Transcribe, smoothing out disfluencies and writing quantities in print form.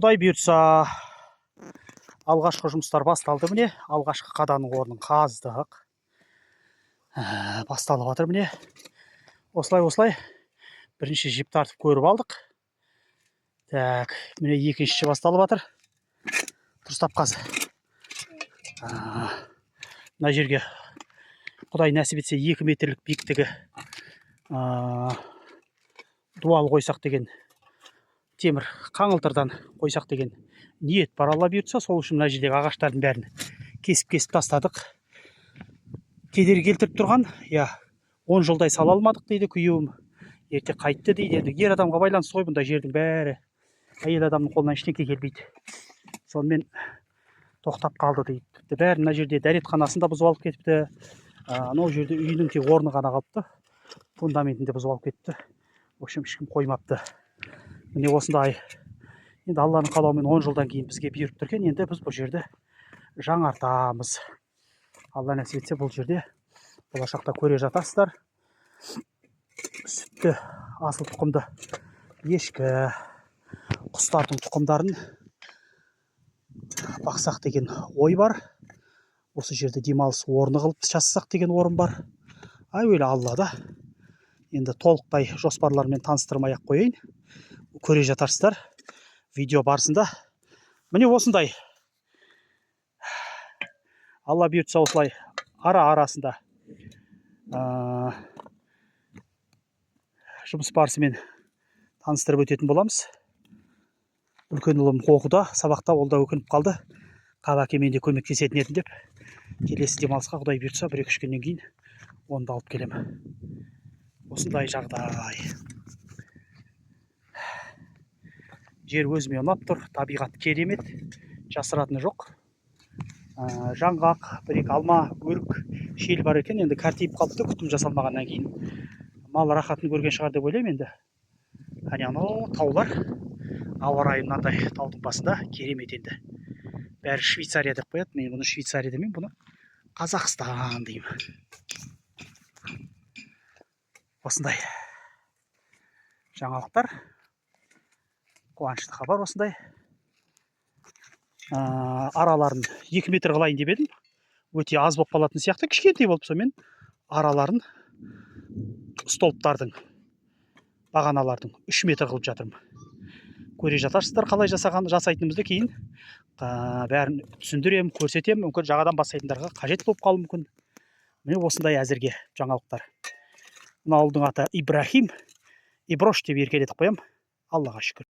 Құдай бұйыртса, алғашқы жұмыстар басталды міне. Алғашқы қаданың орнын қаздық. Басталып жатыр міне. Осылай бірінші жіп тартып көріп алдық. Так, міне екіншісі басталып жатыр. Дұрыстап қаз. Мына жерге Құдай нәсіп етсе 2 метрлік биіктігі дуал қойсақ деген, темір қаңылтырдан қойсақ деген ниет бар. Алла бұйыртса, сол үшін мына жердегі ағаштардың бәрін кесіп тастадық. Кедергі келтіріп тұрған, 10 жылдай сала алмадық дейді күйеуім. Ерте қайтты дейді. Енді ер адамға байланысты ғой бұндай жердің бәрі. Әйел адамның қолынан ештеңе келмейді. Сонымен тоқтап қалды дейді. Бәрі мына жерде дәретханасын да бұзып алып кетіпті. Анау жерде үйінің тек орны ғана қалыпты. Фундаментін де бұзып алып кетті. В общем, ешкім қоймапты. Міне осындай. Енді Алланың қалауымен 10 жылдан кейін бізге бұйырып тұрген. Енді біз бұл жерді жаңартамыз. Алла нәсіп етсе, бұл жерде болашақта көре жатасыздар. Сүтті, асыл тұқымды ешкі, құстардың тұқымдарын бақсақ деген ой бар. Осы жерде демалыс орны қылып жасасақ деген орын бар. Әуелі Аллада. Енді толықтай жоспарлармен таныстырмай ақ қояйын. Көре жатарсыздар видео барысында. Міне осындай. Алла бұйыртса, осылай арасында жұмыс барысымен таныстырып өтетін боламыз. Үлкен ұлым оқуда, сабақта, ол да өкініп қалды. Қабаке мен де көмектесетін едім деп. Келесі демалысқа Құдай бұйыртса 1-2 күннен кейін оны да алып келем. Осындай жағдай. Жер өзіме ұнап тұр, табиғат керемет, жасыратыны жоқ. Жаңғақ, 1-2 алма, өрік, шел бар екен. Енді кәртейіп қалыпты, күтім жасалмағаннан кейін. Мал рахатын көрген шығар деп ойлаймын енді. Анау таулар, ауа райы мынандай таудың басында керемет енді. Бәрі Швейцария деп қояды. Мен бұны Швейцария демеймін, бұны Қазақстан деймін. Осындай жаңалықтар, қуанышты хабар осындай. Араларын 2 метр қылайын деп едім. Өте аз болып қалатын сияқты, кішкентай болып сонымен араларын столптардың, бағаналардың 3 метр қылып жатырмын. Көре жатарсыздар қалай жасайтынымызды, кейін бәрін түсіндірем, көрсетем. Мүмкін жағадан бастайтындарға қажет болып қалуы мүмкін. Міне осындай әзірге жаңалықтар. Мына ауылдың аты Ибрахим, Иброш деп еркелетіп қоям. Аллаға шүкір.